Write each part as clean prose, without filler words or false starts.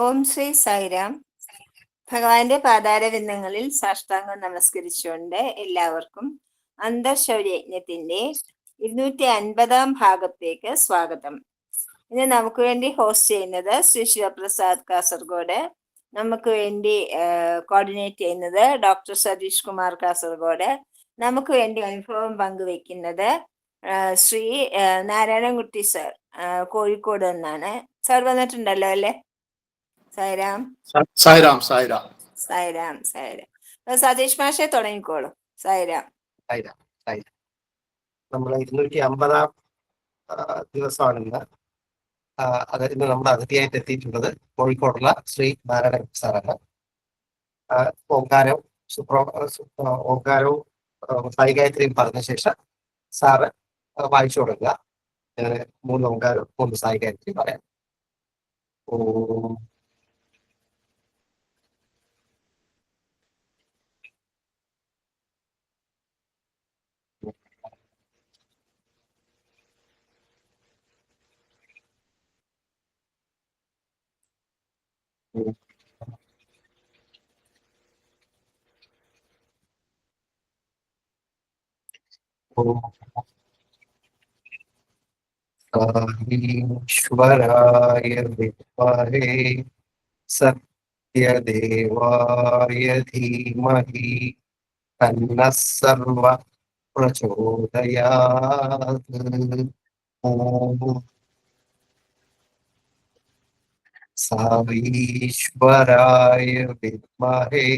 ഓം ശ്രീ സായിരാം. ഭഗവാന്റെ പാതാരവിന്ദങ്ങളിൽ സാഷ്ടാംഗം നമസ്കരിച്ചുകൊണ്ട് എല്ലാവർക്കും അന്തർശൗര്യജ്ഞത്തിന്റെ 250-ാം ഭാഗത്തേക്ക് സ്വാഗതം. ഇന്ന് നമുക്ക് വേണ്ടി ഹോസ്റ്റ് ചെയ്യുന്നത് ശ്രീ ശിവപ്രസാദ് കാസർഗോഡ്. നമുക്ക് വേണ്ടി കോർഡിനേറ്റ് ചെയ്യുന്നത് ഡോക്ടർ സതീഷ് കുമാർ കാസർഗോഡ്. നമുക്ക് വേണ്ടി അനുഭവം പങ്കുവെക്കുന്നത് ശ്രീ നാരായണൻകുട്ടി സർ കോഴിക്കോട് നിന്നാണ്. സാർ വന്നിട്ടുണ്ടല്ലോ അല്ലേ? സായിരാം. സായിരാം സായിരാം സായിരാം സായിരാം. സതീഷ് മാഷെ തുടങ്ങിക്കോളൂ. സായിരാം. സായിരാം സായിരാം. നമ്മൾ 250-ാം ദിവസമാണ് ഇന്ന്. അതായത് നമ്മുടെ അതിഥിയായിട്ട് എത്തിയിട്ടുള്ളത് കോഴിക്കോടുള്ള ശ്രീ നാരായണൻ സാറാണ്. ഓങ്കാരവും സായിഗായത്രിയും പറഞ്ഞ ശേഷം സാറ് വായിച്ചു കൊടുക്കുക. 3 ഓങ്കാരവും 3 സായിഗായത്രി പറയാം. ഓം ഈശ്വരായ വിദ്മഹേ സത്യദേവായ ധീമഹി തന്നഃ സർവ പ്രചോദയാത്. ഓം സായീശ്വരായ വിദ്മഹേ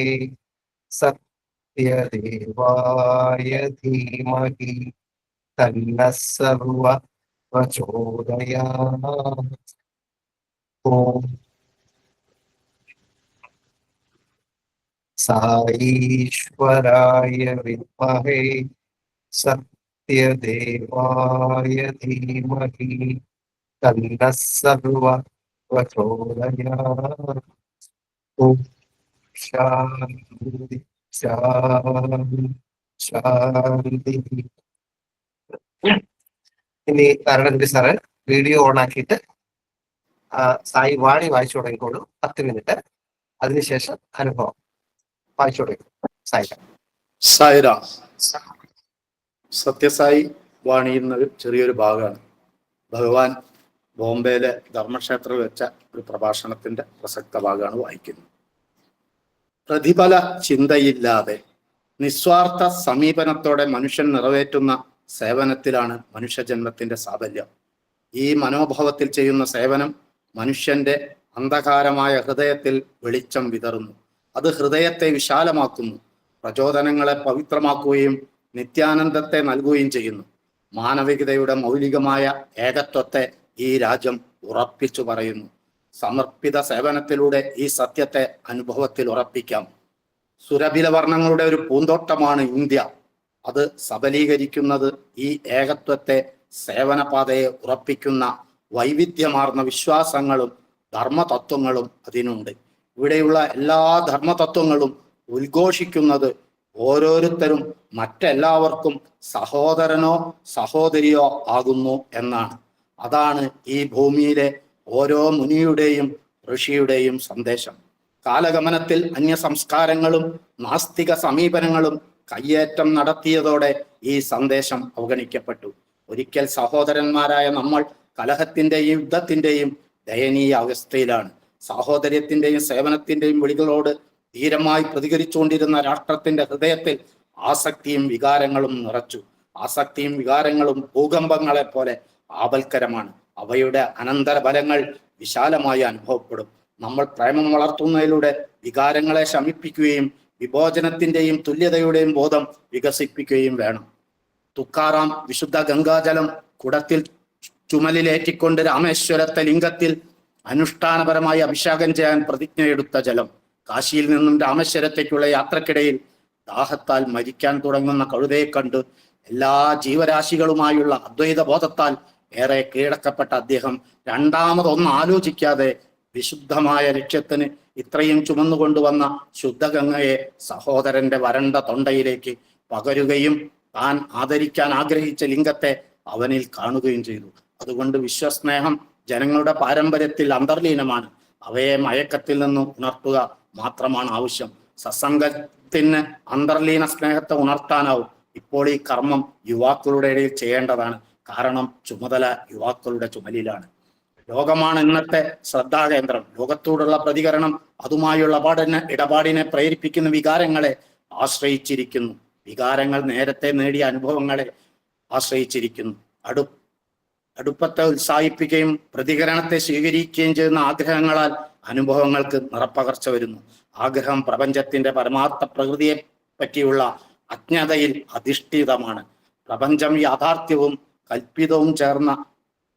സത്യദേവായ ധീമഹി തന്നഃ സർവ പ്രചോദയാത്. ഓം സായീശ്വരായ വിദ്മഹേ സത്യദേവായ ധീമഹി തന്നഃ സർവ പ്രചോദയാത്. ഓം ശാന്തി ശാന്തി ശാന്തി. ഇനി നാരായണൻകുട്ടി സാറ് വീഡിയോ ഓൺ ആക്കിയിട്ട് സായി വാണി വായിച്ചു തുടങ്ങിക്കോളൂ. 10 മിനിറ്റ്. അതിനുശേഷം അനുഭവം വായിച്ചു തുടങ്ങി. സായിരാം. സത്യസായി വാണി എന്നൊരു ചെറിയൊരു ഭാഗമാണ്. ഭഗവാൻ ബോംബെയിലെ ധർമ്മക്ഷേത്രത്തിൽ വെച്ച ഒരു പ്രഭാഷണത്തിന്റെ പ്രസക്ത ഭാഗമാണ് വായിക്കുന്നത്. പ്രതിഫല ചിന്തയില്ലാതെ നിസ്വാർത്ഥ സമീപനത്തോടെ മനുഷ്യൻ നിറവേറ്റുന്ന സേവനത്തിലാണ് മനുഷ്യജന്മത്തിന്റെ സാഫല്യം. ഈ മനോഭാവത്തിൽ ചെയ്യുന്ന സേവനം മനുഷ്യന്റെ അന്ധകാരമായ ഹൃദയത്തിൽ വെളിച്ചം വിതറുന്നു. അത് ഹൃദയത്തെ വിശാലമാക്കുന്നു, പ്രചോദനങ്ങളെ പവിത്രമാക്കുകയും നിത്യാനന്ദത്തെ നൽകുകയും ചെയ്യുന്നു. മാനവികതയുടെ മൗലികമായ ഏകത്വത്തെ ഈ രാജ്യം ഉറപ്പിച്ചു പറയുന്നു. സമർപ്പിത സേവനത്തിലൂടെ ഈ സത്യത്തെ അനുഭവത്തിൽ ഉറപ്പിക്കാം. സുരഭില വർണ്ണങ്ങളുടെ ഒരു പൂന്തോട്ടമാണ് ഇന്ത്യ. അത് സബലീകരിക്കുന്നത് ഈ ഏകത്വത്തെ, സേവനപാതയെ ഉറപ്പിക്കുന്ന വൈവിധ്യമാർന്ന വിശ്വാസങ്ങളും ധർമ്മതത്വങ്ങളും അതിനുണ്ട്. ഇവിടെയുള്ള എല്ലാ ധർമ്മതത്വങ്ങളും ഉദ്ഘോഷിക്കുന്നത് ഓരോരുത്തരും മറ്റെല്ലാവർക്കും സഹോദരനോ സഹോദരിയോ ആകുന്നു എന്നാണ്. അതാണ് ഈ ഭൂമിയിലെ ഓരോ മുനിയുടെയും ഋഷിയുടെയും സന്ദേശം. കാലഗമനത്തിൽ അന്യസംസ്കാരങ്ങളും നാസ്തിക സമീപനങ്ങളും കയ്യേറ്റം നടത്തിയതോടെ ഈ സന്ദേശം അവഗണിക്കപ്പെട്ടു. ഒരിക്കൽ സഹോദരന്മാരായ നമ്മൾ കലഹത്തിന്റെയും യുദ്ധത്തിന്റെയും ദയനീയ അവസ്ഥയിലാണ്. സാഹോദര്യത്തിന്റെയും സേവനത്തിന്റെയും വിളികളോട് ധീരമായി പ്രതികരിച്ചുകൊണ്ടിരുന്ന രാഷ്ട്രത്തിന്റെ ഹൃദയത്തിൽ ആസക്തിയും വികാരങ്ങളും നിറച്ചു. ആസക്തിയും വികാരങ്ങളും ഭൂകമ്പങ്ങളെ പോലെ ആപൽക്കരമാണ്. അവയുടെ അനന്തര ഫലങ്ങൾ വിശാലമായി അനുഭവപ്പെടും. നമ്മൾ പ്രേമം വളർത്തുന്നതിലൂടെ വികാരങ്ങളെ ശമിപ്പിക്കുകയും വിഭോജനത്തിന്റെയും തുല്യതയുടെയും ബോധം വികസിപ്പിക്കുകയും വേണം. തുക്കാറാം വിശുദ്ധ ഗംഗാജലം കുടത്തിൽ ചുമലിലേറ്റിക്കൊണ്ട് രാമേശ്വരത്തെ ലിംഗത്തിൽ അനുഷ്ഠാനപരമായി അഭിഷേകം ചെയ്യാൻ പ്രതിജ്ഞയെടുത്ത ജലം. കാശിയിൽ നിന്നും രാമേശ്വരത്തേക്കുള്ള യാത്രക്കിടയിൽ ദാഹത്താൽ മരിക്കാൻ തുടങ്ങുന്ന കഴുതയെ കണ്ട് എല്ലാ ജീവരാശികളുമായുള്ള അദ്വൈത ബോധത്താൽ ഏറെ കീഴടക്കപ്പെട്ട അദ്ദേഹം രണ്ടാമതൊന്നും ആലോചിക്കാതെ വിശുദ്ധമായ ലക്ഷ്യത്തിന് ഇത്രയും ചുമന്നുകൊണ്ടുവന്ന ശുദ്ധഗംഗയെ സഹോദരന്റെ വരണ്ട തൊണ്ടയിലേക്ക് പകരുകയും താൻ ആദരിക്കാൻ ആഗ്രഹിച്ച ലിംഗത്തെ അവനിൽ കാണുകയും ചെയ്തു. അതുകൊണ്ട് വിശ്വസ്നേഹം ജനങ്ങളുടെ പാരമ്പര്യത്തിൽ അന്തർലീനമാണ്. അവയെ മയക്കത്തിൽ നിന്നും ഉണർത്തുക മാത്രമാണ് ആവശ്യം. സത്സംഗത്തിന് അന്തർലീന സ്നേഹത്തെ ഉണർത്താനാവും. ഇപ്പോൾ ഈ കർമ്മം യുവാക്കളുടെ ഇടയിൽ ചെയ്യേണ്ടതാണ്. കാരണം ചുമതല യുവാക്കളുടെ ചുമലിലാണ്. ലോകമാണ് ഇന്നത്തെ ശ്രദ്ധാകേന്ദ്രം. ലോകത്തോടുള്ള പ്രതികരണം അതുമായുള്ള ഇടപാടിനെ പ്രേരിപ്പിക്കുന്ന വികാരങ്ങളെ ആശ്രയിച്ചിരിക്കുന്നു. വികാരങ്ങൾ നേരത്തെ നേടിയ അനുഭവങ്ങളെ ആശ്രയിച്ചിരിക്കുന്നു. അടുപ്പത്തെ ഉത്സാഹിപ്പിക്കുകയും പ്രതികരണത്തെ സ്വീകരിക്കുകയും ചെയ്യുന്ന ആഗ്രഹങ്ങളാൽ അനുഭവങ്ങൾക്ക് നിറപ്പകർച്ച വരുന്നു. ആഗ്രഹം പ്രപഞ്ചത്തിന്റെ പരമാർത്ഥ പ്രകൃതിയെ പറ്റിയുള്ള അജ്ഞതയിൽ അധിഷ്ഠിതമാണ്. പ്രപഞ്ചം യാഥാർത്ഥ്യവും കൽപ്പിതവും ചേർന്ന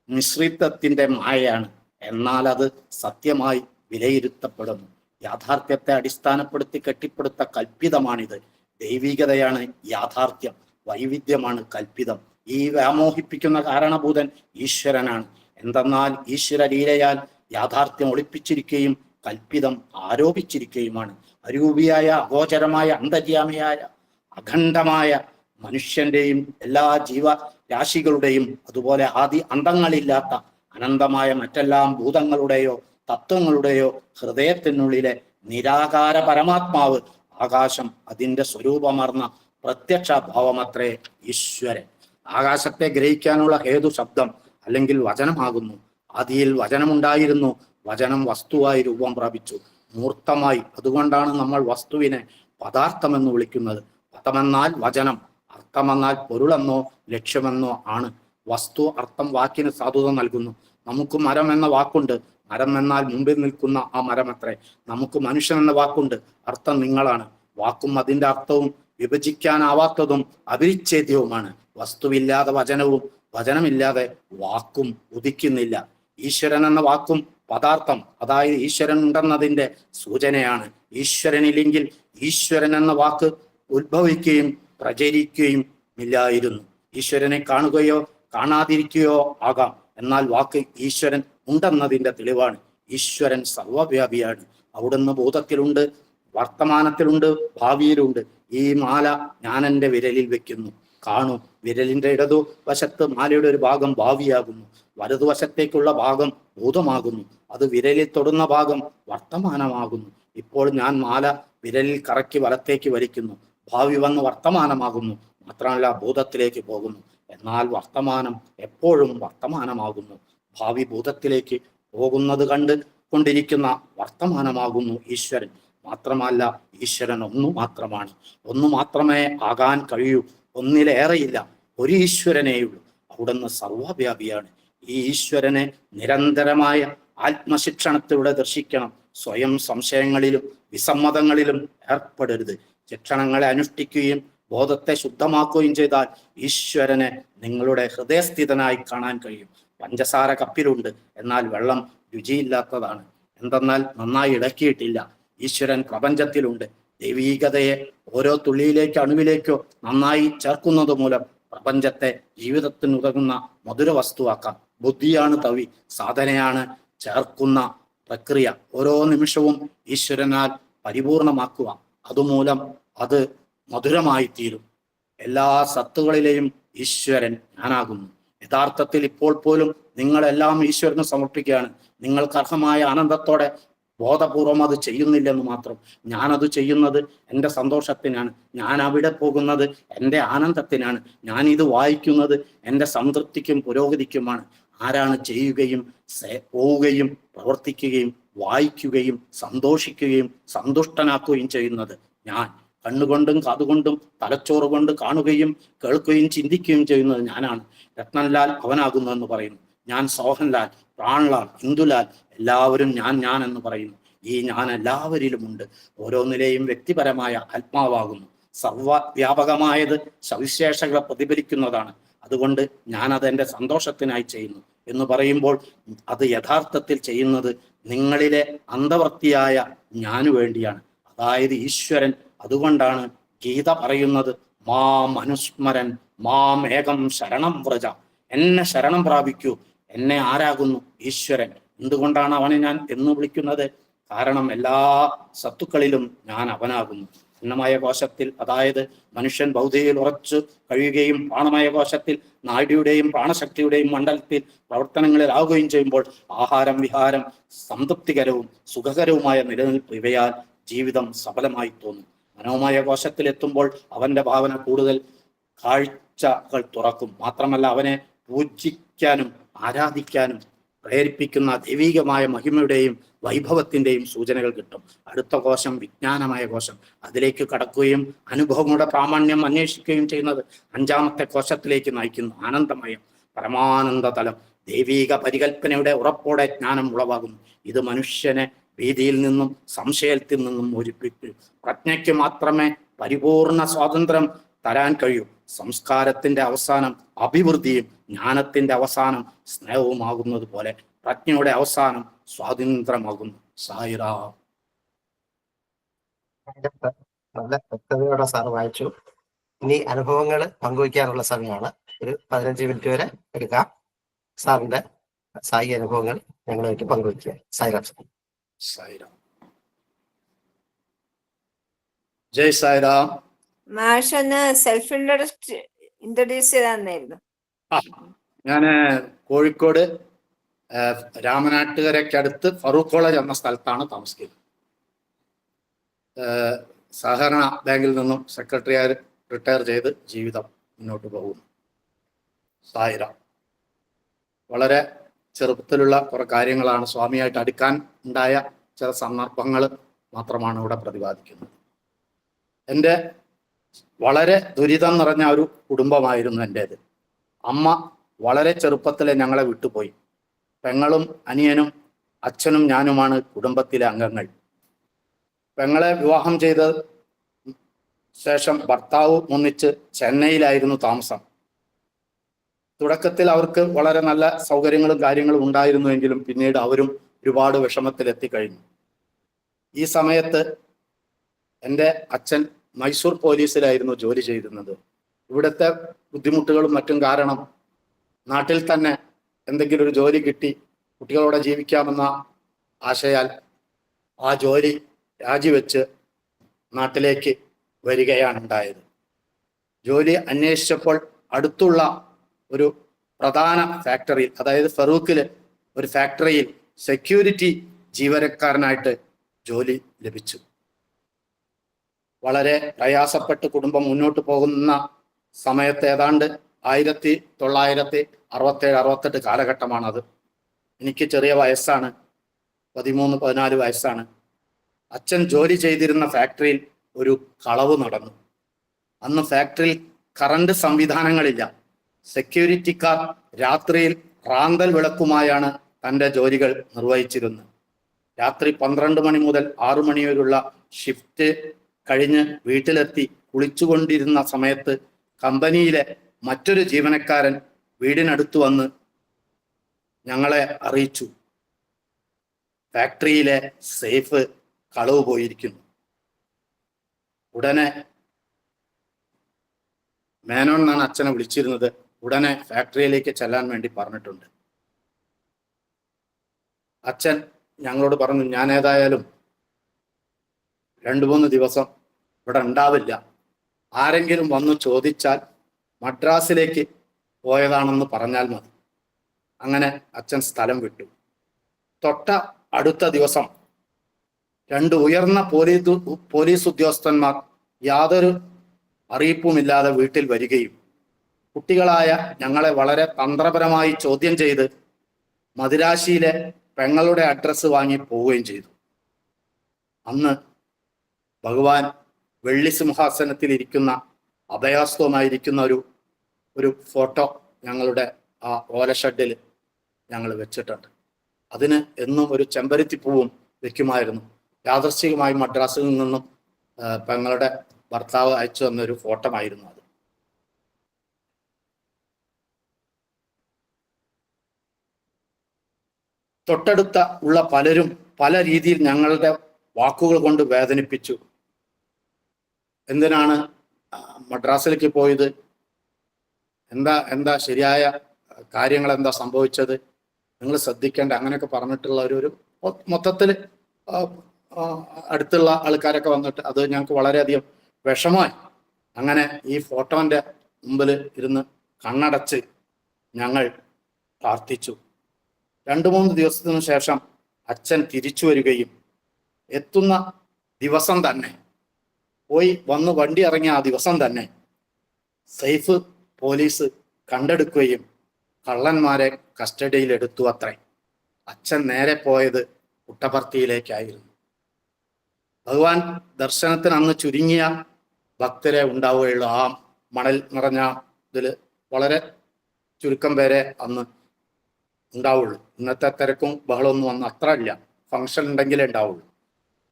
മിശ്രിതത്തിന്റെ മായയാണ്. എന്നാൽ അത് സത്യമായി വിലയിരുത്തപ്പെടുന്നു. യാഥാർത്ഥ്യത്തെ അടിസ്ഥാനപ്പെടുത്തി കെട്ടിപ്പടുത്ത കൽപ്പിതമാണിത്. ദൈവികതയാണ് യാഥാർത്ഥ്യം, വൈവിധ്യമാണ് കൽപ്പിതം. ഈ വ്യാമോഹിപ്പിക്കുന്ന കാരണഭൂതൻ ഈശ്വരനാണ്. എന്തെന്നാൽ ഈശ്വര ലീലയാൽ യാഥാർത്ഥ്യം ഒളിപ്പിച്ചിരിക്കുകയും കൽപ്പിതം ആരോപിച്ചിരിക്കുകയുമാണ്. അരൂപിയായ, അഗോചരമായ, അന്തര്യാമിയായ, അഖണ്ഡമായ മനുഷ്യന്റെയും എല്ലാ ജീവരാശികളുടെയും അതുപോലെ അന്തങ്ങളില്ലാത്ത അനന്തമായ മറ്റെല്ലാം ഭൂതങ്ങളുടെയോ തത്വങ്ങളുടെയോ ഹൃദയത്തിനുള്ളിലെ നിരാകാര പരമാത്മാവ് ആകാശം അതിൻ്റെ സ്വരൂപമർന്ന പ്രത്യക്ഷ ഭാവമത്രേ ഈശ്വരൻ. ആകാശത്തെ ഗ്രഹിക്കാനുള്ള ഹേതു ശബ്ദം അല്ലെങ്കിൽ വചനമാകുന്നു. ആദിയിൽ വചനമുണ്ടായിരുന്നു. വചനം വസ്തുവായി രൂപം പ്രാപിച്ചു, മൂർത്തമായി. അതുകൊണ്ടാണ് നമ്മൾ വസ്തുവിനെ പദാർത്ഥമെന്ന് വിളിക്കുന്നത്. പദമെന്നാൽ വചനം, അർത്ഥമെന്നാൽ പൊരുളെന്നോ ലക്ഷ്യമെന്നോ ആണ്. വസ്തു അർത്ഥം വാക്കിന് സാധുത നൽകുന്നു. നമുക്ക് മരം എന്ന വാക്കുണ്ട്. മരം എന്നാൽ മുമ്പിൽ നിൽക്കുന്ന ആ മരമത്രേ. നമുക്ക് മനുഷ്യൻ എന്ന വാക്കുണ്ട്. അർത്ഥം നിങ്ങളാണ്. വാക്കും അതിൻ്റെ അർത്ഥവും വിഭജിക്കാനാവാത്തതും അവിച്ഛേദ്യവുമാണ്. വസ്തുവില്ലാതെ വചനവും വചനമില്ലാതെ വാക്കും ഉദിക്കുന്നില്ല. ഈശ്വരൻ എന്ന വാക്കും പദാർത്ഥം, അതായത് ഈശ്വരൻ ഉണ്ടെന്നതിൻ്റെ സൂചനയാണ്. ഈശ്വരനില്ലെങ്കിൽ ഈശ്വരൻ എന്ന വാക്ക് ഉത്ഭവിക്കുകയും പ്രചരിക്കുകയും ഇല്ലായിരുന്നു. ഈശ്വരനെ കാണുകയോ കാണാതിരിക്കുകയോ ആകാം. എന്നാൽ വാക്ക് ഈശ്വരൻ ഉണ്ടെന്നതിൻ്റെ തെളിവാണ്. ഈശ്വരൻ സർവവ്യാപിയാണ്. അവിടുന്ന് ഭൂതത്തിലുണ്ട്, വർത്തമാനത്തിലുണ്ട്, ഭാവിയിലുണ്ട്. ഈ മാല ഞാൻ എൻ്റെ വിരലിൽ വെക്കുന്നു, കാണൂ. വിരലിന്റെ ഇടതുവശത്ത് മാലയുടെ ഒരു ഭാഗം ഭാവിയാകുന്നു, വലതുവശത്തേക്കുള്ള ഭാഗം ഭൂതമാകുന്നു. അത് വിരലിൽ തൊടുന്ന ഭാഗം വർത്തമാനമാകുന്നു. ഇപ്പോൾ ഞാൻ മാല വിരലിൽ കറക്കി വലത്തേക്ക് വലിക്കുന്നു. ഭാവി വന്ന് വർത്തമാനമാകുന്നു, മാത്രമല്ല ഭൂതത്തിലേക്ക് പോകുന്നു. എന്നാൽ വർത്തമാനം എപ്പോഴും വർത്തമാനമാകുന്നു. ഭാവി ഭൂതത്തിലേക്ക് പോകുന്നത് കൊണ്ടിരിക്കുന്ന വർത്തമാനമാകുന്നു ഈശ്വരൻ. മാത്രമല്ല, ഈശ്വരൻ ഒന്നു മാത്രമാണ്. ഒന്നു മാത്രമേ ആകാൻ കഴിയൂ. ഒന്നിലേറെയില്ല. ഒരു ഈശ്വരനേയുള്ളൂ. അവിടുന്ന് സർവവ്യാപിയാണ്. ഈ ഈശ്വരനെ നിരന്തരമായ ആത്മശിക്ഷണത്തിലൂടെ ദർശിക്കണം. സ്വയം സംശയങ്ങളിലും വിസമ്മതങ്ങളിലും ഏർപ്പെടരുത്. ശിക്ഷണങ്ങളെ അനുഷ്ഠിക്കുകയും ബോധത്തെ ശുദ്ധമാക്കുകയും ചെയ്താൽ ഈശ്വരനെ നിങ്ങളുടെ ഹൃദയസ്ഥിതനായി കാണാൻ കഴിയും. പഞ്ചസാര കപ്പിലുണ്ട്, എന്നാൽ വെള്ളം രുചിയില്ലാത്തതാണ്. എന്തെന്നാൽ നന്നായി ഇളക്കിയിട്ടില്ല. ഈശ്വരൻ പ്രപഞ്ചത്തിലുണ്ട്. ദൈവീകതയെ ഓരോ തുള്ളിയിലേക്ക് അണുവിലേക്കോ നന്നായി ചേർക്കുന്നത് മൂലം പ്രപഞ്ചത്തെ ജീവിതത്തിന് ഉതകുന്ന മധുര വസ്തുവാക്കാം. ബുദ്ധിയാണ് തവി, സാധനയാണ് ചേർക്കുന്ന പ്രക്രിയ. ഓരോ നിമിഷവും ഈശ്വരനാൽ പരിപൂർണമാക്കുക. അതുമൂലം അത് മധുരമായി തീരും. എല്ലാ സത്തുകളിലെയും ഈശ്വരൻ ഞാനാകുന്നു. യഥാർത്ഥത്തിൽ ഇപ്പോൾ പോലും നിങ്ങളെല്ലാം ഈശ്വരന് സമർപ്പിക്കുകയാണ്. നിങ്ങൾക്ക് അർഹമായ ആനന്ദത്തോടെ ബോധപൂർവം അത് ചെയ്യുന്നില്ലെന്ന് മാത്രം. ഞാനത് ചെയ്യുന്നത് എൻ്റെ സന്തോഷത്തിനാണ്. ഞാൻ അവിടെ പോകുന്നത് എൻ്റെ ആനന്ദത്തിനാണ്. ഞാൻ ഇത് വായിക്കുന്നത് എൻ്റെ സംതൃപ്തിക്കും പുരോഗതിക്കുമാണ്. ആരാണ് ചെയ്യുകയും പോവുകയും പ്രവർത്തിക്കുകയും വായിക്കുകയും സന്തോഷിക്കുകയും സന്തുഷ്ടനാക്കുകയും ചെയ്യുന്നത്? ഞാൻ. കണ്ണുകൊണ്ടും കാതുകൊണ്ടും തലച്ചോറ് കൊണ്ട് കാണുകയും കേൾക്കുകയും ചിന്തിക്കുകയും ചെയ്യുന്നത് ഞാനാണ്. രത്നൻലാൽ അവനാകുന്നു എന്ന് പറയുന്നു. ഞാൻ സോഹൻലാൽ, പ്രാൺലാൽ, ഇന്ദുലാൽ, എല്ലാവരും ഞാൻ എന്ന് പറയുന്നു. ഈ ഞാൻ എല്ലാവരിലുമുണ്ട്. ഓരോന്നിലെയും വ്യക്തിപരമായ ആത്മാവാകുന്നു. സർവവ്യാപകമായത് സവിശേഷങ്ങളെ പ്രതിഫലിക്കുന്നതാണ്. അതുകൊണ്ട് ഞാനത് എൻ്റെ സന്തോഷത്തിനായി ചെയ്യുന്നു എന്ന് പറയുമ്പോൾ അത് യഥാർത്ഥത്തിൽ ചെയ്യുന്നത് നിങ്ങളിലെ അന്തർവർത്തിയായ ഞാനു വേണ്ടിയാണ്, അതായത് ഈശ്വരൻ. അതുകൊണ്ടാണ് ഗീത പറയുന്നത്, മാം അനുസ്മരൻ മാം ഏകം ശരണം വ്രജ. എന്നെ ശരണം പ്രാപിക്കൂ. എന്നെ ആരാകുന്നു? ഈശ്വരൻ. എന്തുകൊണ്ടാണ് അവനെ ഞാൻ എന്ന് വിളിക്കുന്നത്? കാരണം എല്ലാ സത്തുക്കളിലും ഞാൻ അവനാകുന്നു. അന്നമയ കോശത്തിൽ, അതായത് മനുഷ്യൻ ഭൗതികയിൽ ഉറച്ചു കഴിയുകയും പ്രാണമയ കോശത്തിൽ നാഡിയുടെയും പ്രാണശക്തിയുടെയും മണ്ഡലത്തിൽ പ്രവർത്തനങ്ങളിലാവുകയും ചെയ്യുമ്പോൾ ആഹാരം, വിഹാരം സംതൃപ്തികരവും സുഖകരവുമായ നിലനിൽപ്പ് ഇവയാൽ ജീവിതം സഫലമായി തോന്നും. മനോമയ കോശത്തിൽ എത്തുമ്പോൾ അവന്റെ ഭാവന കൂടുതൽ കാഴ്ചകൾ തുറക്കും. മാത്രമല്ല അവനെ പൂജിക്കാനും ആരാധിക്കാനും പ്രേരിപ്പിക്കുന്ന ദൈവികമായ മഹിമയുടെയും വൈഭവത്തിന്റെയും സൂചനകൾ കിട്ടും. അടുത്ത കോശം വിജ്ഞാനമായ കോശം. അതിലേക്ക് കടക്കുകയും അനുഭവങ്ങളുടെ പ്രാമാണ്യം അന്വേഷിക്കുകയും ചെയ്യുന്നത് അഞ്ചാമത്തെ കോശത്തിലേക്ക് നയിക്കുന്നു. ആനന്ദമയം, പരമാനന്ദ തലം. ദൈവിക പരികൽപ്പനയുടെ ഉറപ്പോടെ ജ്ഞാനം ഉളവാകുന്നു. ഇത് മനുഷ്യനെ ഭീതിയിൽ നിന്നും സംശയത്തിൽ നിന്നും മോചിപ്പിക്കും. പ്രജ്ഞയ്ക്ക് മാത്രമേ പരിപൂർണ സ്വാതന്ത്ര്യം തരാൻ കഴിയൂ. സംസ്കാരത്തിന്റെ അവസാനം അഭിവൃദ്ധിയും ജ്ഞാനത്തിന്റെ അവസാനം സ്നേഹവുമാകുന്നത് പോലെ പ്രജ്ഞയുടെ അവസാനം സ്വാതന്ത്ര്യമാകുന്നു. സായിറാം. നല്ല വ്യക്തതയോടെ സാറ് വായിച്ചു. ഇനി അനുഭവങ്ങൾ പങ്കുവയ്ക്കാനുള്ള സമയമാണ്. ഒരു 15 മിനിറ്റ് വരെ എടുക്കാം. സാറിന്റെ സായി അനുഭവങ്ങൾ ഞങ്ങളുമായിട്ട് പങ്കുവയ്ക്കുക. സായിറാം. സായിറാം. ജയ് സായിറാം. മാഷ് ഒന്ന് സെൽഫ് ഇൻട്രൊഡ്യൂസ് ചെയ്തായിരുന്നു. ഞാന് കോഴിക്കോട് രാമനാട്ടുകരയ്ക്കടുത്ത് ഫറൂഖ് കോളേജ് എന്ന സ്ഥലത്താണ് താമസിക്കുന്നത്. സഹകരണ ബാങ്കിൽ നിന്നും സെക്രട്ടറിയായി റിട്ടയർ ചെയ്ത് ജീവിതം മുന്നോട്ട് പോകുന്നു. സായിറാം. വളരെ ചെറുപ്പത്തിലുള്ള കുറെ കാര്യങ്ങളാണ്, സ്വാമിയായിട്ട് അടുക്കാൻ ഉണ്ടായ ചില സന്ദർഭങ്ങൾ മാത്രമാണ് ഇവിടെ പ്രതിപാദിക്കുന്നത്. എൻ്റെ വളരെ ദുരിതം നിറഞ്ഞ ഒരു കുടുംബമായിരുന്നു എൻ്റേത്. അമ്മ വളരെ ചെറുപ്പത്തിലെ ഞങ്ങളെ വിട്ടുപോയി. പെങ്ങളും അനിയനും അച്ഛനും ഞാനുമാണ് കുടുംബത്തിലെ അംഗങ്ങൾ. പെങ്ങളെ വിവാഹം ചെയ്ത ശേഷം ഭർത്താവ് ഒന്നിച്ച് ചെന്നൈയിലായിരുന്നു താമസം. തുടക്കത്തിൽ അവർക്ക് വളരെ നല്ല സൗകര്യങ്ങളും കാര്യങ്ങളും ഉണ്ടായിരുന്നുവെങ്കിലും പിന്നീട് അവരും ഒരുപാട് വിഷമത്തിലെത്തിക്കഴിഞ്ഞു. ഈ സമയത്ത് എൻ്റെ അച്ഛൻ മൈസൂർ പോലീസിലായിരുന്നു ജോലി ചെയ്തിരുന്നത്. ഇവിടുത്തെ ബുദ്ധിമുട്ടുകളും മറ്റും കാരണം നാട്ടിൽ തന്നെ എന്തെങ്കിലും ഒരു ജോലി കിട്ടി കുട്ടികളോടെ ജീവിക്കാമെന്ന ആശയാൽ ആ ജോലി രാജിവെച്ച് നാട്ടിലേക്ക് വരികയാണ് ഉണ്ടായത്. ജോലി അന്വേഷിച്ചപ്പോൾ അടുത്തുള്ള ഒരു പ്രധാന ഫാക്ടറിയിൽ, അതായത് ഫറൂഖിൽ ഒരു ഫാക്ടറിയിൽ സെക്യൂരിറ്റി ജീവനക്കാരനായിട്ട് ജോലി ലഭിച്ചു. വളരെ പ്രയാസപ്പെട്ട് കുടുംബം മുന്നോട്ട് പോകുന്ന സമയത്ത് ഏതാണ്ട് 1967-68 കാലഘട്ടമാണത്. എനിക്ക് ചെറിയ വയസ്സാണ്, 13-14 വയസ്സാണ്. അച്ഛൻ ജോലി ചെയ്തിരുന്ന ഫാക്ടറിയിൽ ഒരു കളവ് നടന്നു. അന്ന് ഫാക്ടറിയിൽ കറണ്ട് സംവിധാനങ്ങളില്ല. സെക്യൂരിറ്റിക്കാർ രാത്രിയിൽ റാന്തൽ വിളക്കുമായാണ് തൻ്റെ ജോലികൾ നിർവഹിച്ചിരുന്നത്. രാത്രി 12 മണി മുതൽ 6 മണി വരെയുള്ള ഷിഫ്റ്റ് കഴിഞ്ഞ് വീട്ടിലെത്തി കുളിച്ചുകൊണ്ടിരുന്ന സമയത്ത് കമ്പനിയിലെ മറ്റൊരു ജീവനക്കാരൻ വീടിനടുത്ത് വന്ന് ഞങ്ങളെ അറിയിച്ചു, ഫാക്ടറിയിലെ സേഫ് കളവ് പോയിരിക്കുന്നു. ഉടനെ മേനോൻ എന്നാണ് അച്ഛനെ വിളിച്ചിരുന്നത്. ഉടനെ ഫാക്ടറിയിലേക്ക് ചെല്ലാൻ വേണ്ടി പറഞ്ഞിട്ടുണ്ട്. അച്ഛൻ ഞങ്ങളോട് പറഞ്ഞു, ഞാൻ ഏതായാലും 2-3 ദിവസം ഇവിടെ ഉണ്ടാവില്ല. ആരെങ്കിലും വന്നു ചോദിച്ചാൽ മദ്രാസിലേക്ക് പോയതാണെന്ന് പറഞ്ഞാൽ മതി. അങ്ങനെ അച്ഛൻ സ്ഥലം വിട്ടു. തൊട്ട അടുത്ത ദിവസം 2 ഉയർന്ന പോലീസ് ഉദ്യോഗസ്ഥന്മാർ യാതൊരു അറിയിപ്പുമില്ലാതെ വീട്ടിൽ വരികയും കുട്ടികളായ ഞങ്ങളെ വളരെ തന്ത്രപരമായി ചോദ്യം ചെയ്ത് മദിരാശിയിലെ പെങ്ങളുടെ അഡ്രസ്സ് വാങ്ങി പോവുകയും ചെയ്തു. അന്ന് ഭഗവാൻ വെള്ളി സിംഹാസനത്തിൽ ഇരിക്കുന്ന അഭയാസ്തവുമായിരിക്കുന്ന ഒരു ഫോട്ടോ ഞങ്ങളുടെ ആ ഓലഷെഡിൽ ഞങ്ങൾ വെച്ചിട്ടുണ്ട്. അതിന് എന്നും ഒരു ചെമ്പരത്തിപ്പൂവും വെക്കുമായിരുന്നു. യാദൃശ്ചികമായി മദ്രാസിൽ നിന്നും പെങ്ങളുടെ ഭർത്താവ് അയച്ചു തന്നൊരു ഫോട്ടോ ആയിരുന്നു അത്. തൊട്ടടുത്ത ഉള്ള പലരും പല രീതിയിൽ ഞങ്ങളുടെ വാക്കുകൾ കൊണ്ട് വേദനിപ്പിച്ചു. എന്തിനാണ് മദ്രാസിലേക്ക് പോയത്, എന്താ ശരിയായ കാര്യങ്ങൾ എന്താ സംഭവിച്ചത്, നിങ്ങൾ ശ്രദ്ധിക്കേണ്ട, അങ്ങനെയൊക്കെ പറഞ്ഞിട്ടുള്ള ഒരു മൊത്തത്തിൽ അടുത്തുള്ള ആൾക്കാരൊക്കെ വന്നിട്ട് അത് ഞങ്ങൾക്ക് വളരെയധികം വിഷമമായി. അങ്ങനെ ഈ ഫോട്ടോന്റെ മുമ്പിൽ ഇരുന്ന് കണ്ണടച്ച് ഞങ്ങൾ പ്രാർത്ഥിച്ചു. 2-3 ദിവസത്തിനു ശേഷം അച്ഛൻ തിരിച്ചു വരികയും എത്തുന്ന ദിവസം തന്നെ വന്ന് വണ്ടി ഇറങ്ങിയ ആ ദിവസം തന്നെ സൈഫ് പോലീസ് കണ്ടെടുക്കുകയും കള്ളന്മാരെ കസ്റ്റഡിയിൽ എടുത്തു അത്രേ. അച്ഛൻ നേരെ പോയത് പുട്ടപർത്തിയിലേക്കായിരുന്നു. ഭഗവാൻ ദർശനത്തിന് അന്ന് ചുരുങ്ങിയ ഭക്തരെ ഉണ്ടാവുകയുള്ളൂ. ആ മണൽ നിറഞ്ഞ ഇതിൽ വളരെ ചുരുക്കം പേരെ അന്ന് ഉണ്ടാവുള്ളൂ. ഇന്നത്തെ തിരക്കും ബഹളമൊന്നും അന്ന് അത്ര ഇല്ല. ഫംഗ്ഷൻ ഉണ്ടെങ്കിലേ ഉണ്ടാവുള്ളൂ.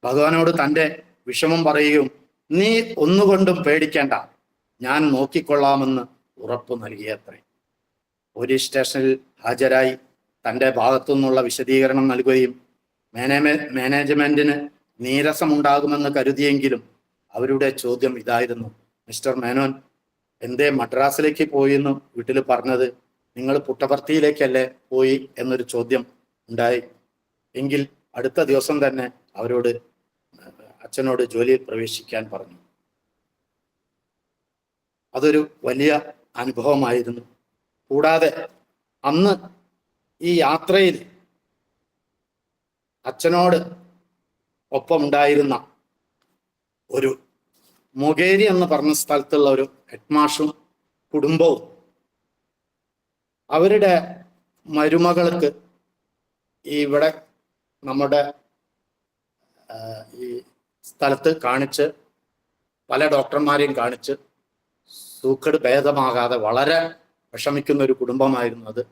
ഭഗവാനോട് തൻ്റെ വിഷമം പറയുകയും നീ ഒന്നുകൊണ്ടും പേടിക്കേണ്ട, ഞാൻ നോക്കിക്കൊള്ളാമെന്ന് ഉറപ്പ് നൽകിയത്രേ. പോലീസ് സ്റ്റേഷനിൽ ഹാജരായി തൻ്റെ ഭാഗത്തു നിന്നുള്ള വിശദീകരണം നൽകുകയും മാനേജ്മെന്റിന് നീരസമുണ്ടാകുമെന്ന് കരുതിയെങ്കിലും അവരുടെ ചോദ്യം ഇതായിരുന്നു: മിസ്റ്റർ മേനോൻ, എന്തേ മദ്രാസിലേക്ക് പോയി എന്ന് വീട്ടിൽ പറഞ്ഞത്? നിങ്ങൾ പുട്ടപർത്തിയിലേക്കല്ലേ പോയി എന്നൊരു ചോദ്യം ഉണ്ടായി. എങ്കിൽ അടുത്ത ദിവസം തന്നെ അച്ഛനോട് ജോലിയിൽ പ്രവേശിക്കാൻ പറഞ്ഞു. അതൊരു വലിയ അനുഭവമായിരുന്നു. കൂടാതെ അന്ന് ഈ യാത്രയിൽ അച്ഛനോട് ഒപ്പമുണ്ടായിരുന്ന ഒരു മൊകേരി എന്ന് പറഞ്ഞ സ്ഥലത്തുള്ള ഒരു ഹെഡ്മാഷും കുടുംബവും അവരുടെ മരുമകൾക്ക് ഇവിടെ നമ്മുടെ ഈ സ്ഥലത്ത് കാണിച്ച് പല ഡോക്ടർമാരെയും കാണിച്ച് സൂക്കേട് ഭേദമാകാതെ വളരെ വിഷമിക്കുന്ന ഒരു കുടുംബമായിരുന്നു അത്.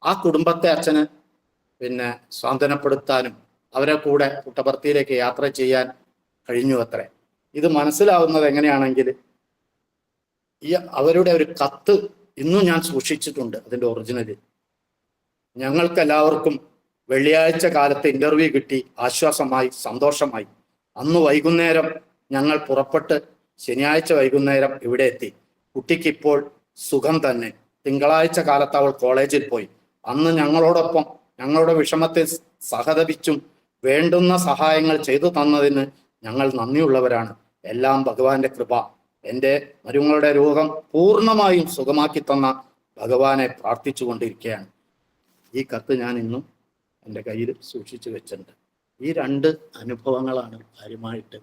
ആ കുടുംബത്തെ അച്ഛന് സ്വാന്തനപ്പെടുത്താനും അവരെ കൂടെ പുട്ടപർത്തിയിലേക്ക് യാത്ര ചെയ്യാൻ കഴിഞ്ഞു അത്രേ. ഇത് മനസ്സിലാവുന്നത് എങ്ങനെയാണെങ്കിൽ അവരുടെ ഒരു കത്ത് ഇന്നും ഞാൻ സൂക്ഷിച്ചിട്ടുണ്ട്, അതിൻ്റെ ഒറിജിനല്. ഞങ്ങൾക്കെല്ലാവർക്കും വെള്ളിയാഴ്ച കാലത്ത് ഇന്റർവ്യൂ കിട്ടി, ആശ്വാസമായി, സന്തോഷമായി. അന്ന് വൈകുന്നേരം ഞങ്ങൾ പുറപ്പെട്ട് ശനിയാഴ്ച വൈകുന്നേരം ഇവിടെ എത്തി. കുട്ടിക്കിപ്പോൾ സുഖം തന്നെ. തിങ്കളാഴ്ച കാലത്ത് അവൾ കോളേജിൽ പോയി. അന്ന് ഞങ്ങളോടൊപ്പം ഞങ്ങളുടെ വിഷമത്തെ സഹതപിച്ചും വേണ്ടുന്ന സഹായങ്ങൾ ചെയ്തു തന്നതിന് ഞങ്ങൾ നന്ദിയുള്ളവരാണ്. എല്ലാം ഭഗവാന്റെ കൃപ. എൻ്റെ മരുമകളുടെ രോഗം പൂർണ്ണമായും സുഖമാക്കി തന്ന ഭഗവാനെ പ്രാർത്ഥിച്ചു കൊണ്ടിരിക്കുകയാണ്. ഈ കത്ത് ഞാൻ ഇന്നും എൻ്റെ കയ്യിൽ സൂക്ഷിച്ചു വെച്ചിട്ടുണ്ട്. ഈ 2 അനുഭവങ്ങളാണ് കാര്യമായിട്ട്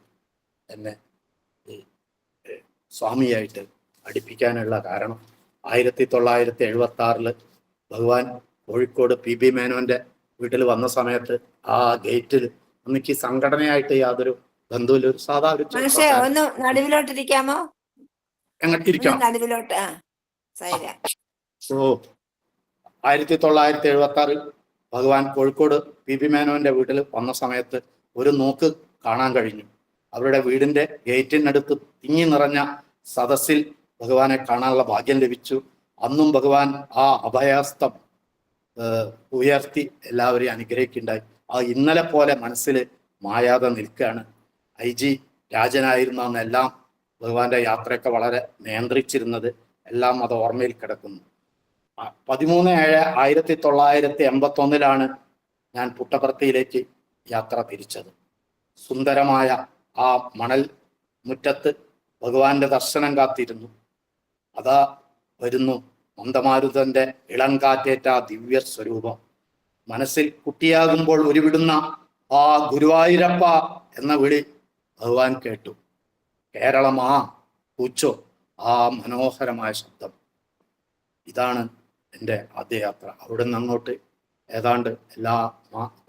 എന്നെ സ്വാമിയായിട്ട് അടുപ്പിക്കാനുള്ള കാരണം. 1976 ഭഗവാൻ കോഴിക്കോട് PB മേനോന്റെ വീട്ടിൽ വന്ന സമയത്ത് ആ ഗേറ്റിൽ എനിക്ക് സംഘടനയായിട്ട് യാതൊരു ബന്ധുവില്ല, ഒരു സാധാ ഒരു ഒന്ന് നടുവിലോട്ടിരിക്കാമോ? എങ്ങോട്ടിരിക്കണം? നടുവിലോട്ട്. 1976 ഭഗവാൻ കോഴിക്കോട് PB മേനോന്റെ വീട്ടിൽ വന്ന സമയത്ത് ഒരു നോക്ക് കാണാൻ കഴിഞ്ഞു. അവരുടെ വീടിന്റെ ഗേറ്റിനടുത്ത് തിങ്ങി നിറഞ്ഞ സദസ്സിൽ ഭഗവാനെ കാണാനുള്ള ഭാഗ്യം ലഭിച്ചു. അന്നും ഭഗവാൻ ആ അഭയഹസ്തം ഉയർത്തി എല്ലാവരെയും അനുഗ്രഹിക്കുണ്ടായി. ആ ഇന്നലെ പോലെ മനസ്സിൽ മായാതെ നിൽക്കുകയാണ്. IG രാജനായിരുന്ന അന്നെല്ലാം ഭഗവാന്റെ യാത്രയൊക്കെ വളരെ നിയന്ത്രിച്ചിരുന്നത് എല്ലാം അത് ഓർമ്മയിൽ കിടക്കുന്നു. 13/7/1981 ഞാൻ പുട്ടപർത്തിയിലേക്ക് യാത്ര തിരിച്ചത്. സുന്ദരമായ ആ മണൽ മുറ്റത്ത് ഭഗവാന്റെ ദർശനം കാത്തിരുന്നു. അതാ വരുന്നു മന്ദമാരുതന്റെ ഇളം കാറ്റേറ്റ ദിവ്യ സ്വരൂപം. മനസ്സിൽ കുട്ടിയാകുമ്പോൾ ഉരുവിടുന്ന ആ ഗുരുവായൂരപ്പ എന്ന വിളി ഭഗവാൻ കേട്ടു. കേരളമാ പൂച്ചോ, ആ മനോഹരമായ ശബ്ദം. ഇതാണ് എൻ്റെ ആദ്യ യാത്ര. അവിടെ നിന്ന് അങ്ങോട്ട് ഏതാണ്ട് എല്ലാ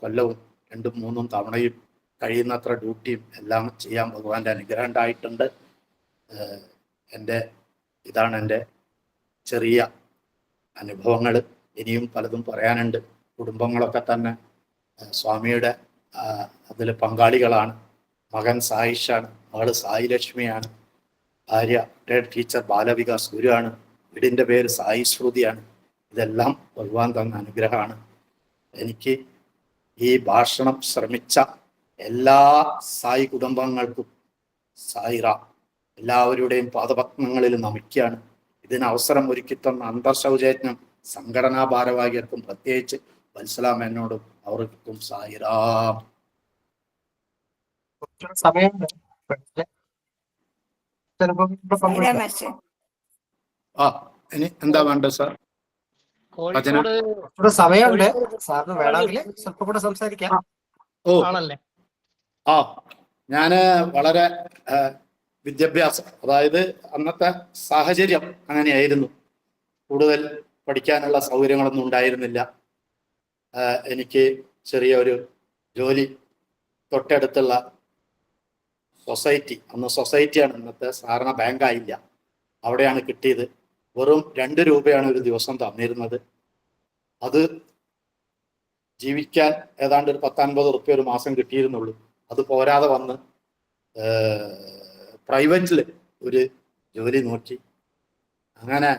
കൊല്ലവും 2-3 തവണയും കഴിയുന്നത്ര ഡ്യൂട്ടിയും എല്ലാം ചെയ്യാൻ ഭഗവാന്റെ അനുഗ്രഹം ഉണ്ടായിട്ടുണ്ട്. ഇതാണ് എൻ്റെ ചെറിയ അനുഭവങ്ങൾ. ഇനിയും പലതും പറയാനുണ്ട്. കുടുംബങ്ങളൊക്കെ തന്നെ സ്വാമിയുടെ അതിൽ പങ്കാളികളാണ്. മകൻ സായിഷാണ്, മകള് സായി ലക്ഷ്മിയാണ്, ഭാര്യ റിട്ടയർഡ് ടീച്ചർ ബാലവികാസ് ഗുരുവാണ്, വീടിൻ്റെ പേര് സായി ശ്രുതിയാണ്. ഇതെല്ലാം ഭഗവാൻ തന്ന അനുഗ്രഹമാണ്. എനിക്ക് ഈ ഭാഷണം ശ്രമിച്ച എല്ലാ സായി കുടുംബങ്ങൾക്കും സായിറാം എല്ലാവരുടെയും പാദപത്മങ്ങളിൽ നമിക്കുകയാണ്. ഇതിന് അവസരം ഒരുക്കി തന്ന അന്തർശൗചയജ്ഞം സംഘടനാ ഭാരവാഹികർക്കും പ്രത്യേകിച്ച് വത്സലാം എന്നോടും അവർക്കും സായിറാം. സമയമുണ്ട്. സൈറാ മാസ്റ്റർ. ആ ഇനി എന്താ വേണ്ടത് സാർ? ഭജന കോഴിക്കോട് സമയമുണ്ട് സാറിന് വേണമെങ്കിൽ സ്വല്പം കൂടെ സംസാരിക്കാം. ഓ ആണല്ലേ? ആ ഞാന് വളരെ വിദ്യാഭ്യാസം, അതായത് അന്നത്തെ സാഹചര്യം അങ്ങനെയായിരുന്നു. കൂടുതൽ പഠിക്കാനുള്ള സൗകര്യങ്ങളൊന്നും ഉണ്ടായിരുന്നില്ല. എനിക്ക് ചെറിയ ഒരു ജോലി തൊട്ടടുത്തുള്ള സൊസൈറ്റി, അന്ന് സൊസൈറ്റിയാണ്, ഇന്നത്തെ സാധാരണ ബാങ്കായില്ല, അവിടെയാണ് കിട്ടിയത്. വെറും 2 രൂപയാണ് ഒരു ദിവസം തന്നിരുന്നത്. അത് ജീവിക്കാൻ ഏതാണ്ട് ഒരു 10-50 ഉറുപ്പ്യ ഒരു മാസം കിട്ടിയിരുന്നുള്ളൂ. അത് പോരാതെ വന്ന് പ്രൈവറ്റിൽ ഒരു ജോലി നോക്കി. അങ്ങനെ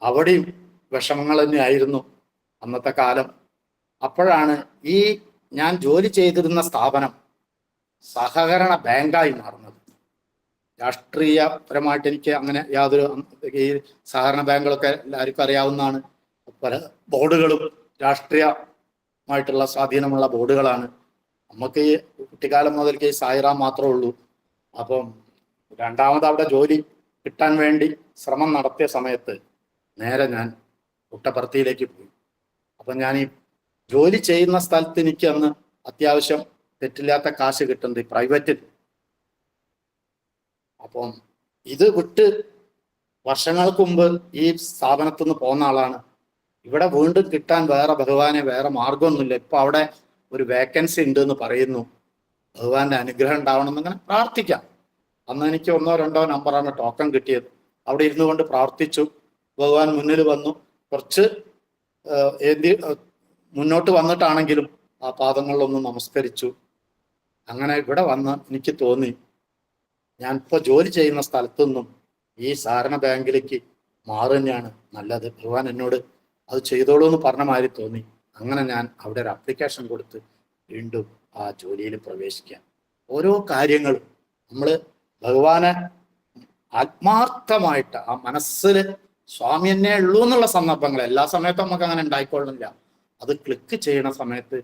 അവിടെയും വിഷമങ്ങൾ തന്നെയായിരുന്നു അന്നത്തെ കാലം. അപ്പോഴാണ് ഈ ഞാൻ ജോലി ചെയ്തിരുന്ന സ്ഥാപനം സഹകരണ ബാങ്കായി മാറുന്നത്. രാഷ്ട്രീയപരമായിട്ട് എനിക്ക് അങ്ങനെ യാതൊരു, ഈ സഹകരണ ബാങ്കുകളൊക്കെ എല്ലാവർക്കും അറിയാവുന്നതാണ്. പല ബോർഡുകളും രാഷ്ട്രീയമായിട്ടുള്ള സ്വാധീനമുള്ള ബോർഡുകളാണ്. നമുക്ക് ഈ കുട്ടിക്കാലം മുതൽക്ക് ഈ സായിറാം മാത്രമേ ഉള്ളൂ. അപ്പം രണ്ടാമത് അവിടെ ജോലി കിട്ടാൻ വേണ്ടി ശ്രമം നടത്തിയ സമയത്ത് നേരെ ഞാൻ പുട്ടപർത്തിയിലേക്ക് പോയി. അപ്പം ഞാൻ ഈ ജോലി ചെയ്യുന്ന സ്ഥലത്ത് എനിക്ക് അന്ന് അത്യാവശ്യം തെറ്റില്ലാത്ത കാശ് കിട്ടുന്നത് പ്രൈവറ്റിൽ. അപ്പം ഇത് വിട്ട് വർഷങ്ങൾക്ക് മുമ്പ് ഈ സ്ഥാപനത്തിൽ നിന്ന് പോന്ന ആളാണ്. ഇവിടെ വീണ്ടും കിട്ടാൻ ഭഗവാനെ വേറെ മാർഗമൊന്നുമില്ല. ഇപ്പൊ അവിടെ ഒരു വേക്കൻസി ഉണ്ട് എന്ന് പറയുന്നു. ഭഗവാന്റെ അനുഗ്രഹം ഉണ്ടാവണം എന്നിങ്ങനെ പ്രാർത്ഥിക്കാം. അന്ന് എനിക്ക് 1-2 നമ്പറാണ് ടോക്കൺ കിട്ടിയത്. അവിടെ ഇരുന്നു കൊണ്ട് പ്രാർത്ഥിച്ചു. ഭഗവാൻ മുന്നിൽ വന്നു. കുറച്ച് മുന്നോട്ട് വന്നിട്ടാണെങ്കിലും ആ പാദങ്ങളിലൊന്ന് നമസ്കരിച്ചു. അങ്ങനെ ഇവിടെ വന്ന് എനിക്ക് തോന്നി, ഞാൻ ഇപ്പോൾ ജോലി ചെയ്യുന്ന സ്ഥലത്തു നിന്നും ഈ സഹകരണ ബാങ്കിലേക്ക് മാറുകയാണ് നല്ലത്. ഭഗവാൻ എന്നോട് അത് ചെയ്തോളൂ എന്ന് പറഞ്ഞ മാതിരി തോന്നി. അങ്ങനെ ഞാൻ അവിടെ ഒരു ആപ്ലിക്കേഷൻ കൊടുത്ത് വീണ്ടും ആ ജോലിയിൽ പ്രവേശിക്കാം. ഓരോ കാര്യങ്ങളും നമ്മൾ ഭഗവാനെ ആത്മാർത്ഥമായിട്ട് ആ മനസ്സിൽ സ്വാമി എന്നെ ഉള്ളൂ എന്നുള്ള സന്ദർഭങ്ങൾ, എല്ലാ സമയത്തും നമുക്ക് അങ്ങനെ ഉണ്ടായിക്കൊള്ളില്ല. അത് ക്ലിക്ക് ചെയ്യണ സമയത്ത്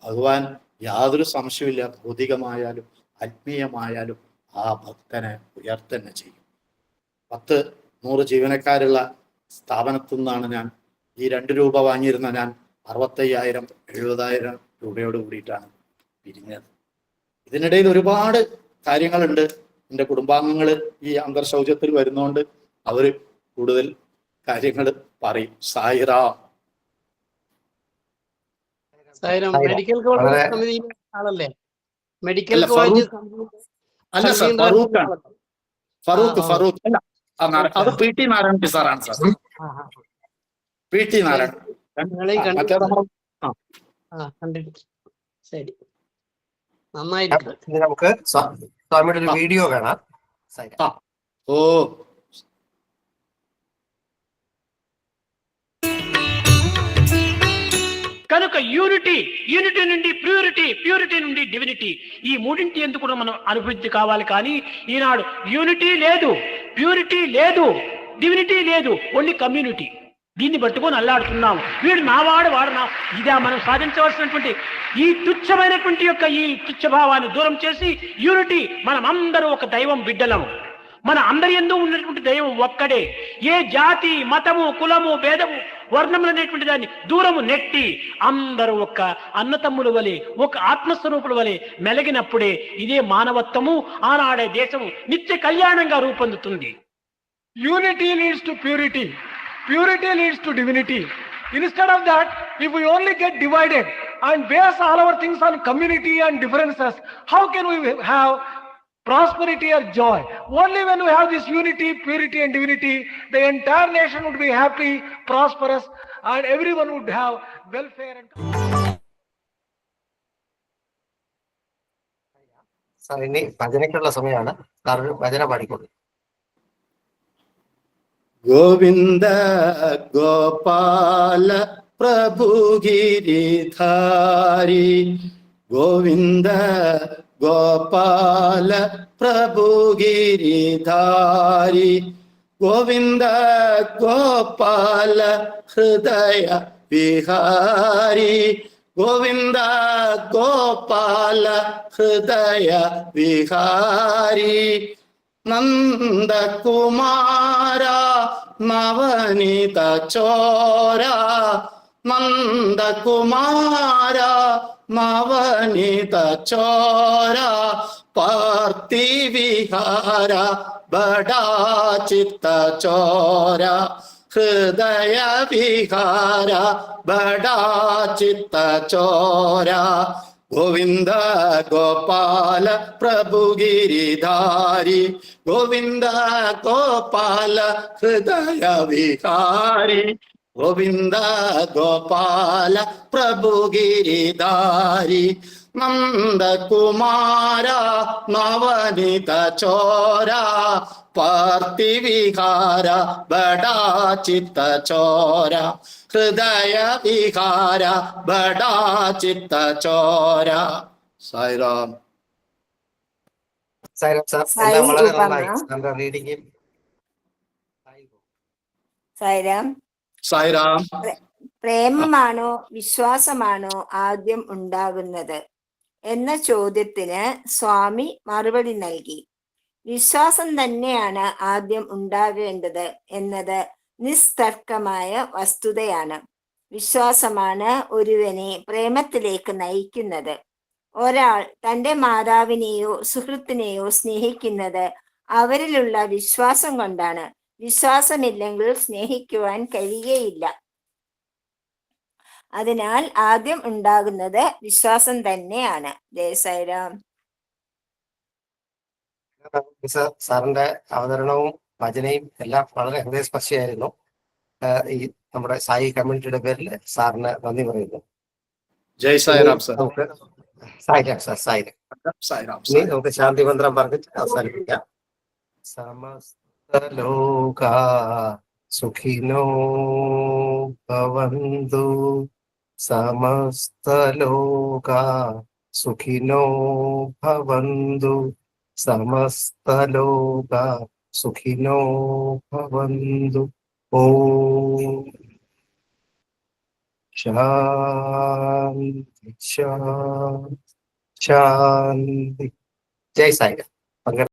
ഭഗവാൻ യാതൊരു സംശയമില്ല, ഭൗതികമായാലും ആത്മീയമായാലും ആ ഭക്തനെ ഉയർത്തന്നെ ചെയ്യും. 10-100 ജീവനക്കാരുള്ള സ്ഥാപനത്തിൽ നിന്നാണ് ഞാൻ ഈ 2 രൂപ വാങ്ങിയിരുന്ന ഞാൻ 65,000-70,000 രൂപയോട് കൂടിയിട്ടാണ് പിരിഞ്ഞത്. ഇതിനിടയിൽ ഒരുപാട് കാര്യങ്ങളുണ്ട്. എൻ്റെ കുടുംബാംഗങ്ങൾ ഈ അന്തർശൗചത്തിൽ വരുന്നതുകൊണ്ട് അവർ കൂടുതൽ കാര്യങ്ങൾ പറയും. സായിറാം. മെഡിക്കൽ കോളേജ് സമിതിയിലെ ആളല്ലേ? മെഡിക്കൽ കോളേജ് അല്ല സാർ, ഫറൂഖാണ്. ഫറൂഖ് അല്ല, അത് PT നാരായണ സാറാണ് സാർ. PT നാരായണ. ശരി, നന്നായിരിക്കും. നമുക്ക് സ്വാമിയുടെ ഒരു വീഡിയോ കാണാം. ഓ కనుక యూనిటీ నుండి ప్యూరిటీ నుండి డివినిటీ, ఈ మూడింటి ఎందుకు కూడా మనం అనుభూతి కావాలి. కానీ ఈనాడు యూనిటీ లేదు, ప్యూరిటీ లేదు, డివినిటీ లేదు, ఓన్లీ కమ్యూనిటీ. దీన్ని పట్టుకొని అల్లాడుతున్నాం. వీడు నావాడు, వాడు నా, ఇదా మనం సాధించవలసినటువంటి ఈ తుచ్చమైనటువంటి యొక్క ఈ తుచ్చభావాన్ని దూరం చేసి యూనిటీ, మనం అందరూ ఒక దైవం బిడ్డలము. మన అందరి యందు ఉన్నటువంటి దైవం ఒక్కడే. ఏ జాతి, మతము, కులము, భేదము, వర్ణములు అనేటువంటి దాన్ని దూరము నెట్టి అందరూ ఒక అన్నతమ్ముల వలె, ఒక ఆత్మస్వరూపుల వలె మెలిగినప్పుడే ఇదే మానవత్వము, ఆనాడే దేశము నిత్య కళ్యాణంగా రూపొందుతుంది. Unity leads to purity. Purity leads to divinity. Instead of that, if we only get divided and base all our things on community and differences, how can we have prosperity or joy? Only when we have this unity, purity and divinity, the entire nation would be happy, prosperous, and everyone would have welfare and... sir ഇനി ഭജനയ്ക്കുള്ള സമയമാണ്. Sir ഒരു ഭജന പാടിക്കൊള്ളു. ഗോവിന്ദ ഗോപാല പ്രഭു ഗിരിധാരി, ഗോവിന്ദ ഗോപാല പ്രഭു ഗിരിധാരി, ഗോവിന്ദ ഗോപാല ഹൃദയ വിഹാരി, ഗോവിന്ദ ഗോപാല ഹൃദയ വിഹാരി നന്ദകുമാര നവനീത ചോര നന്ദകുമാര നവനീത ചോര പാർത്ഥിവിഹാര ബടാ ചിത്ത ചോര ഹൃദയ വിഹാര ബടാ ചിത്ത ചോര ഗോവിന്ദ ഗോപാല പ്രഭു ഗിരിധാരി ഗോവിന്ദ ഗോപാല ഹൃദയ വിഹാരി ഗോവിന്ദ ഗോപാല പ്രഭു ഗിരിധാരി നന്ദകുമാര നവനീത ചോര പാർത്ഥിവിഹാര ബടാ ചിത്ത ചോര ഹൃദയ വിഹാര ബടാ ചിത്ത ചോര. സായിറാം. സായിറാം സാർ, സായി എല്ലാം വളരെ രൂപമ്മ. നന്നായി. സാറിന്റെ റീഡിങ്ങും സായിരാം. സായിറാം. പ്രേമമാണോ വിശ്വാസമാണോ ആദ്യം ഉണ്ടാകുന്നത് എന്ന ചോദ്യത്തിന് സ്വാമി മറുപടി നൽകി. വിശ്വാസം തന്നെയാണ് ആദ്യം ഉണ്ടാകേണ്ടത് എന്നത് നിസ്തർക്കമായ വസ്തുതയാണ്. വിശ്വാസമാണ് ഒരുവനെ പ്രേമത്തിലേക്ക് നയിക്കുന്നത്. ഒരാൾ തൻ്റെ മാതാവിനെയോ സുഹൃത്തിനെയോ സ്നേഹിക്കുന്നത് അവരിലുള്ള വിശ്വാസം കൊണ്ടാണ്. വിശ്വാസമില്ലെങ്കിൽ സ്നേഹിക്കുവാൻ കഴിയുകയില്ല. അതിനാൽ ആദ്യം ഉണ്ടാകുന്നത് വിശ്വാസം തന്നെയാണ്. ജയ സായിരാം. സാറിന്റെ അവതരണവും ഭജനയും എല്ലാം വളരെ ഹൃദയസ്പർശിയായിരുന്നു. ഈ നമ്മുടെ സായി കമ്മ്യൂണിറ്റിയുടെ പേരിൽ സാറിന് നന്ദി പറയുന്നു. ജയ് സായിറാം സർ. നമുക്ക് സായിരാം സാർ, സായിരാം. സായിറാം. ഇനി നമുക്ക് ശാന്തി മന്ത്രം പറഞ്ഞിട്ട് അവസാനിപ്പിക്കാം. സമസ്ത ലോകാ സുഖിനോ ഭവന്തു സമസ്ത ലോകാ സുഖിനോ ഭവന്തു സമസ്ത ലോകാ സുഖിനോ ഭവന്തു. ഓം ശാന്തി ശാന്തി ശാന്തി. ജയ് സായിരാം.